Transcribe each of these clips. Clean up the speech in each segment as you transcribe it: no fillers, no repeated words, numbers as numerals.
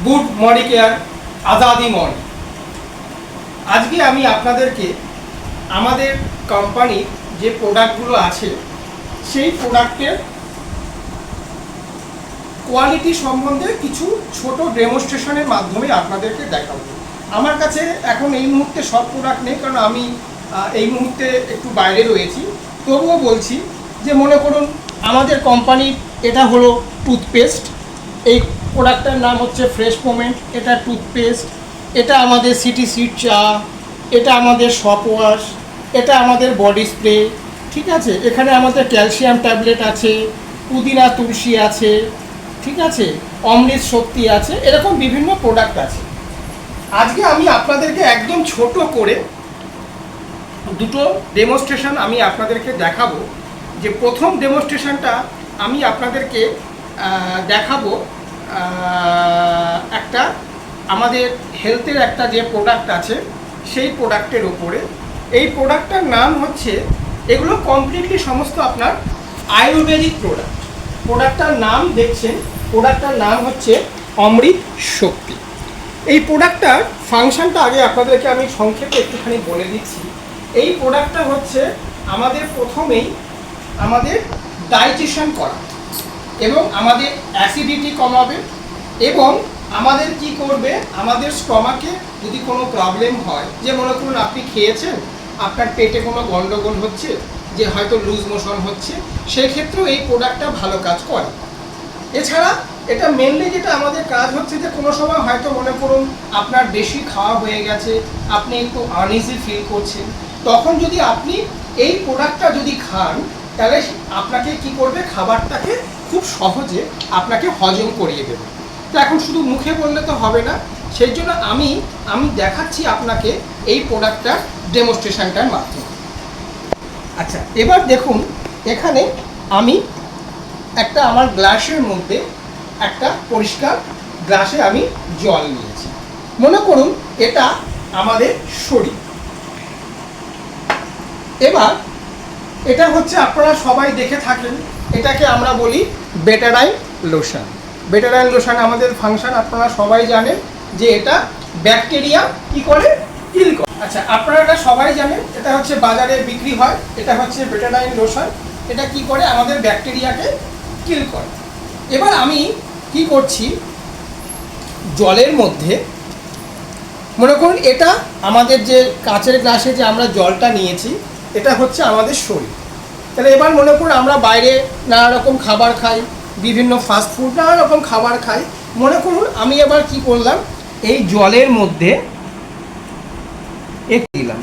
Good morning care Azadi morning. আজকে আমি আপনাদেরকে আমাদের কোম্পানির যে প্রোডাক্টগুলো আছে সেই প্রোডাক্টের কোয়ালিটি সম্বন্ধে কিছু ছোট ডেমনস্ট্রেশনের মাধ্যমে আপনাদেরকে দেখাবো। আমার কাছে এখন এই মুহূর্তে সব প্রোডাক্ট নেই, কারণ আমি এই মুহূর্তে একটু বাইরে রয়েছি। তবুও বলছি যে মনে করুন আমাদের কোম্পানির এটা হলো টুথপেস্ট। এই প্রোডাক্টটার নাম হচ্ছে ফ্রেশ মোমেন্ট। এটা টুথপেস্ট, এটা আমাদের সিটি সিড চা, এটা আমাদের শপ ওয়াশ, এটা আমাদের বডি স্প্রে। ঠিক আছে, এখানে আমাদের ক্যালসিয়াম ট্যাবলেট আছে, পুদিনা তুলসী আছে, ঠিক আছে, অমৃত শক্তি আছে, এরকম বিভিন্ন প্রোডাক্ট আছে। আজকে আমি আপনাদেরকে একদম ছোট করে দুটো ডেমনস্ট্রেশন আমি আপনাদেরকে দেখাবো। যে প্রথম ডেমনস্ট্রেশনটা আমি আপনাদেরকে দেখাবো একটা আমাদের হেলথের একটা যে প্রোডাক্ট আছে সেই প্রোডাক্টের ওপরে। এই প্রোডাক্টটার নাম হচ্ছে, এগুলো কমপ্লিটলি সমস্ত আপনার আয়ুর্বেদিক প্রোডাক্ট। প্রোডাক্টটার নাম দেখছেন, প্রোডাক্টটার নাম হচ্ছে অমৃত শক্তি। এই প্রোডাক্টটার ফাংশনটা আগে আপনাদেরকে আমি সংক্ষেপে একটুখানি বলে দিচ্ছি। এই প্রোডাক্টটা হচ্ছে আমাদের প্রথমেই আমাদের ডাইজেশন করা এবং আমাদের অ্যাসিডিটি কমাবে, এবং আমাদের কি করবে, আমাদের স্টমাকে যদি কোনো প্রবলেম হয়, যে মনে করুন আপনি খেয়েছেন, আপনার পেটে কোনো গন্ডগোল হচ্ছে, যে হয়তো লুজ মোশন হচ্ছে, সেক্ষেত্রেও এই প্রোডাক্টটা ভালো কাজ করে। এছাড়া এটা মেনলি যেটা আমাদের কাজ হচ্ছে, যে কোনো সময় হয়তো মনে করুন আপনার বেশি খাওয়া হয়ে গেছে, আপনি একটু আনইজি ফিল করছেন, তখন যদি আপনি এই প্রোডাক্টটা যদি খান, তাহলে আপনাকে কি করবে, খাবারটাকে খুব সহজে আপনাকে হজম করিয়ে দেবে। তো এখন শুধু মুখে বললে তো হবে না, সেই জন্য আমি দেখাচ্ছি আপনাকে এই প্রোডাক্টটার ডেমনস্ট্রেশনটার মাধ্যমে। আচ্ছা, এবার দেখুন এখানে আমি একটা আমার গ্লাসের মধ্যে একটা পরিষ্কার গ্লাসে আমি জল নিয়েছি। মনে করুন এটা আমাদের শরীর। এবার এটা হচ্ছে, আপনারা সবাই দেখে থাকেন, এটাকে আমরা বলি বেটাডাইন লোশন। বেটাডাইন লোশন আমাদের ফাংশন আপনারা সবাই জানেন, যে এটা ব্যাকটেরিয়া কি করে, কিল করে। আচ্ছা, আপনারা এটা সবাই জানেন, এটা হচ্ছে বাজারে বিক্রি হয়, এটা হচ্ছে বেটাডাইন লোশন। এটা কি করে, আমাদের ব্যাকটেরিয়াকে কিল করে। এবার আমি কি করছি, জলের মধ্যে মনে করুন এটা আমাদের যে কাচের গ্লাসে যে আমরা জলটা নিয়েছি, এটা হচ্ছে আমাদের শরীর। তাহলে এবার মনে করুন আমরা বাইরে নানা রকম খাবার খাই, বিভিন্ন ফাস্টফুড নানা রকম খাবার খাই। মনে করুন আমি এবার কি করলাম, এই জলের মধ্যে একটু দিলাম,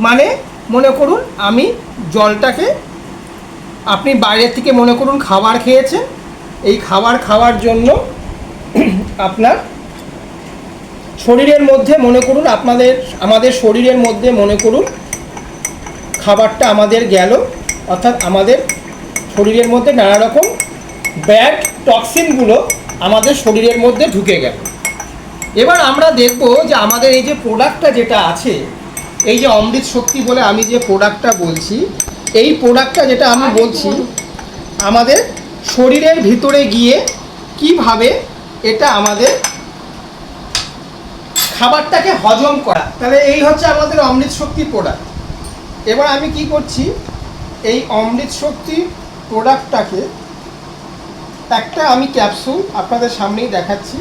মানে মনে করুন আমি জলটাকে, আপনি বাইরে থেকে মনে করুন খাবার খেয়েছেন, এই খাবার খাওয়ার জন্য আপনার শরীরের মধ্যে মনে করুন আমাদের শরীরের মধ্যে মনে করুন খাবারটা আমাদের গেল, অর্থাৎ আমাদের শরীরের মধ্যে নানা রকম ব্যাড টক্সিনগুলো আমাদের শরীরের মধ্যে ঢুকে গেল। এবার আমরা দেখব যে আমাদের এই যে প্রোডাক্টটা যেটা আছে, এই যে অমৃত শক্তি বলে আমি যে প্রোডাক্টটা বলছি, এই প্রোডাক্টটা যেটা আমি বলছি, আমাদের শরীরের ভিতরে গিয়ে কিভাবে এটা আমাদের খাবারটাকে হজম করা। তাহলে এই হচ্ছে আমাদের অমৃত শক্তি প্রোডাক্ট। এবার আমি কি করছি, এই অমৃত শক্তি প্রোডাক্টটাকে একটা আমি ক্যাপসুল আপনাদের সামনেই দেখাচ্ছি,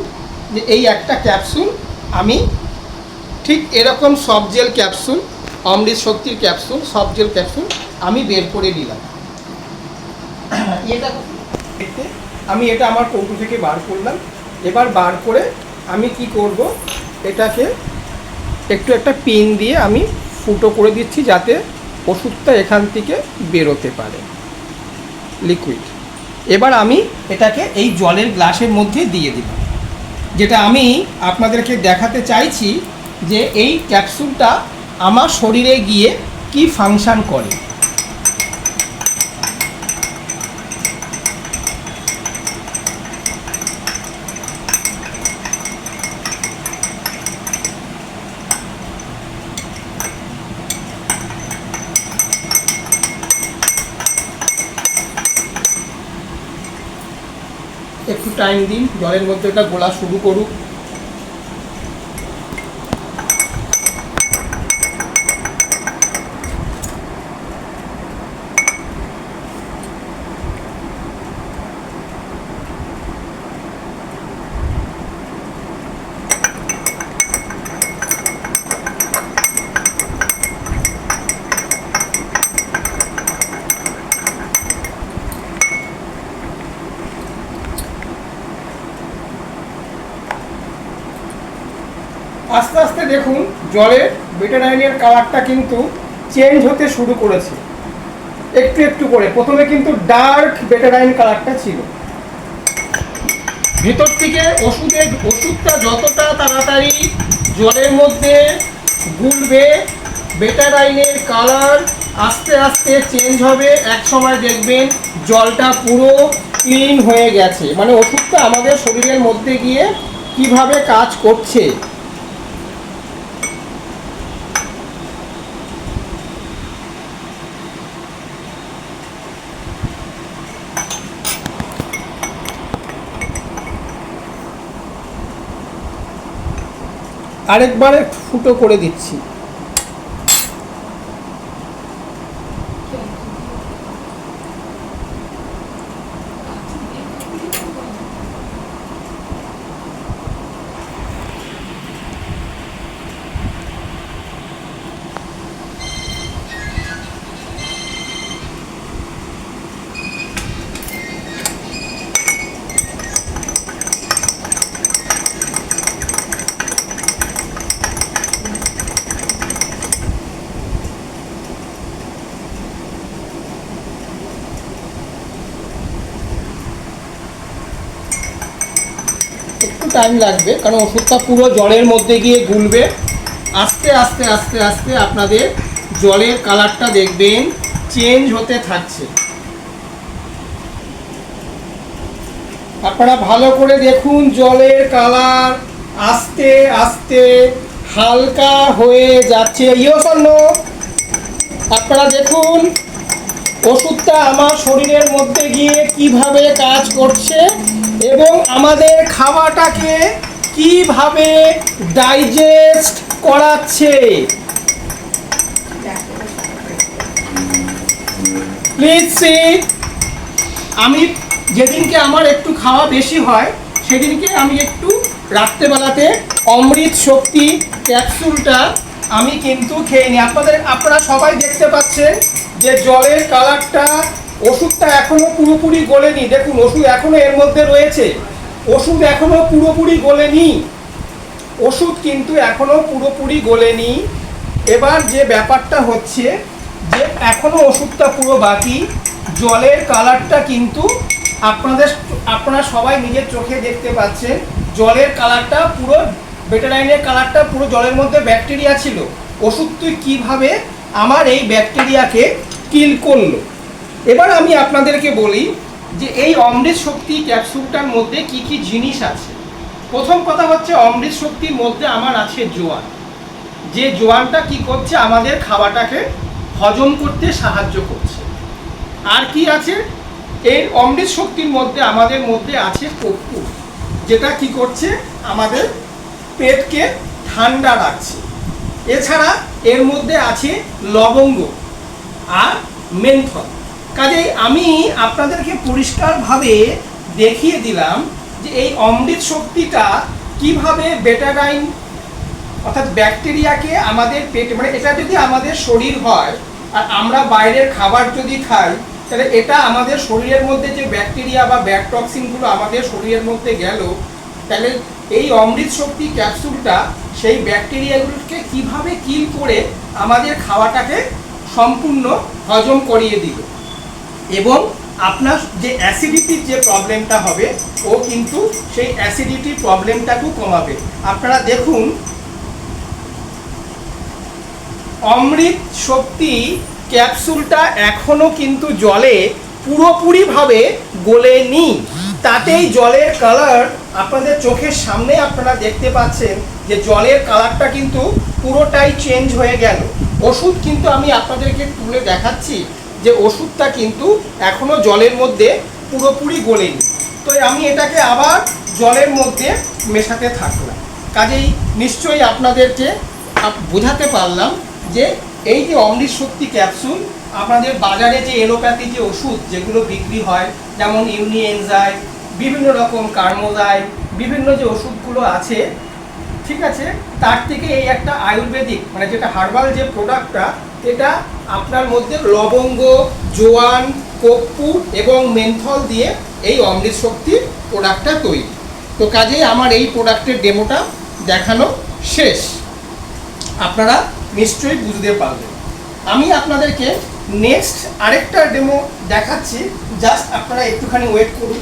যে এই একটা ক্যাপসুল আমি ঠিক এরকম সফট জেল ক্যাপসুল, অমৃত শক্তির ক্যাপসুল, সফট জেল ক্যাপসুল আমি বের করে নিলাম। আমি এটা আমার কৌটো থেকে বার করলাম। এবার বার করে আমি কি করব, এটাকে একটু একটা পিন দিয়ে আমি ফুটো করে দিচ্ছি, যাতে ওষুধটা এখান থেকে বেরোতে পারে, লিকুইড। এবার আমি এটাকে এই জলের গ্লাসের মধ্যে দিয়ে দিলাম। যেটা আমি আপনাদেরকে দেখাতে চাইছি, যে এই ক্যাপসুলটা আমার শরীরে গিয়ে কি ফাংশন করে। একটু টাইম দিন, জলের মধ্যে এটা গোলা শুরু করুক। আস্তে আস্তে দেখুন জলের বেটাডাইনের কালারটা কিন্তু চেঞ্জ হতে শুরু করেছে একটু একটু করে। প্রথমে কিন্তু ডার্ক বেটাডাইন কালারটা ছিল। ভিতর থেকে ওষুধটা যতটা তাড়াতাড়ি জলের মধ্যে গুলবে, বেটাডাইনের কালার আস্তে আস্তে চেঞ্জ হবে। এক সময় দেখবেন জলটা পুরো ক্লিন হয়ে গেছে, মানে ওষুধটা আমাদের শরীরের মধ্যে গিয়ে কিভাবে কাজ করছে। আরেকবারে ফুটো করে দিচ্ছি। একটু টাইম লাগবে কারণ ওষুধটা পুরো জলের মধ্যে গিয়ে গুলবে। আস্তে আস্তে আস্তে আস্তে আপনাদের জলের কালারটা দেখবেন চেঞ্জ হতে থাকছে। আপনারা ভালো করে দেখুন জলের কালার আস্তে আস্তে হালকা হয়ে যাচ্ছে। আপনারা দেখুন ওষুধটা আমার শরীরের মধ্যে গিয়ে কিভাবে কাজ করছে এবং আমাদের খাওয়াটাকে কিভাবে ডাইজেস্ট করাচ্ছে। প্লিজ সি, আমি যেদিনকে আমার একটু খাওয়া বেশি হয় সেদিনকে আমি একটু রাত্রেবেলাতে অমৃত শক্তি ক্যাপসুলটা আমি কিন্তু খেয়ে নিই। আপনারা সবাই দেখতে পাচ্ছেন যে জলের কালারটা, ওষুধটা এখনো পুরোপুরি গলেনি। দেখুন ওষুধ এখনো এর মধ্যে রয়েছে, ওষুধ এখনো পুরোপুরি গলেনি, ওষুধ কিন্তু এখনো পুরোপুরি গলেনি। এবার যে ব্যাপারটা হচ্ছে যে এখনো ওষুধটা পুরো বাকি। জলের কালারটা কিন্তু আপনারা সবাই নিজের চোখে দেখতে পাচ্ছেন, জলের কালারটা পুরো বেটাডাইনের কালারটা পুরো জলের মধ্যে ব্যাকটেরিয়া ছিল। ওষুধটি কিভাবে আমার এই ব্যাকটেরিয়াকে কিল করলো। এবার আমি আপনাদেরকে বলি যে এই অমৃত শক্তি ক্যাপসুলটার মধ্যে কি কি জিনিস আছে। প্রথম কথা হচ্ছে অমৃত শক্তির মধ্যে আমার আছে জোয়ান, যে জোয়ানটা কি করছে আমাদের খাওয়াটাকে হজম করতে সাহায্য করছে। আর কি আছে এই অমৃত শক্তির মধ্যে আমাদের মধ্যে আছে কর্পূর, যেটা কি করছে আমাদের পেটকে ঠান্ডা রাখছে। এছাড়া এর মধ্যে আছে লবঙ্গ আর মেন্থল। কাজেই আমি আপনাদেরকে পরিষ্কারভাবে দেখিয়ে দিলাম যে এই অমৃত শক্তিটা কিভাবে বেটাডাইন অর্থাৎ ব্যাকটেরিয়াকে আমাদের পেটে, মানে এটা যদি আমাদের শরীর হয় আর আমরা বাইরের খাবার যদি খাই তাহলে এটা আমাদের শরীরের মধ্যে যে ব্যাকটেরিয়া বা ব্যাড টক্সিনগুলো আমাদের শরীরের মধ্যে গেল, তাহলে এই অমৃত শক্তি ক্যাপসুলটা সেই ব্যাকটেরিয়াগুলোকে কিভাবে কিল করে আমাদের খাওয়াটাকে সম্পূর্ণ হজম করিয়ে দিল এবং আপনার যে অ্যাসিডিটির যে প্রবলেমটা হবে ও কিন্তু সেই অ্যাসিডিটির প্রবলেমটাকেও কমাবে। আপনারা দেখুন অমৃত শক্তি ক্যাপসুলটা এখনো কিন্তু জলে পুরোপুরিভাবে গলেনি, তাতেই জলের কালার আপনাদের চোখের সামনে আপনারা দেখতে পাচ্ছেন যে জলের কালারটা কিন্তু পুরোটাই চেঞ্জ হয়ে গেল। ওষুধ কিন্তু আমি আপনাদেরকে তুলে দেখাচ্ছি যে ওষুধটা কিন্তু এখনো জলের মধ্যে পুরোপুরি গলেনি। তো আমি এটাকে আবার জলের মধ্যে মেশাতে থাকলাম। কাজেই নিশ্চয়ই আপনাদেরকে বোঝাতে পারলাম যে এই যে অমৃত শক্তি ক্যাপসুল, আপনাদের বাজারে যে এলোপ্যাথি যে ওষুধ যেগুলো বিক্রি হয়, যেমন ইউনিএনজাইম, বিভিন্ন রকম কার্মোজাইম, বিভিন্ন যে ওষুধগুলো আছে, ঠিক আছে, তার থেকে এই একটা আয়ুর্বেদিক মানে যেটা হার্বাল যে প্রোডাক্টটা, এটা আপনার মধ্যে লবঙ্গ, জোয়ান, কর্পূর এবং মেন্থল দিয়ে এই অমৃত শক্তির প্রোডাক্টটা তৈরি। তো কাজেই আমার এই প্রোডাক্টের ডেমোটা দেখানো শেষ। আপনারা নিশ্চয়ই বুঝতে পারবেন। আমি আপনাদেরকে নেক্সট আরেকটা ডেমো দেখাচ্ছি, জাস্ট আপনারা একটুখানি ওয়েট করুন।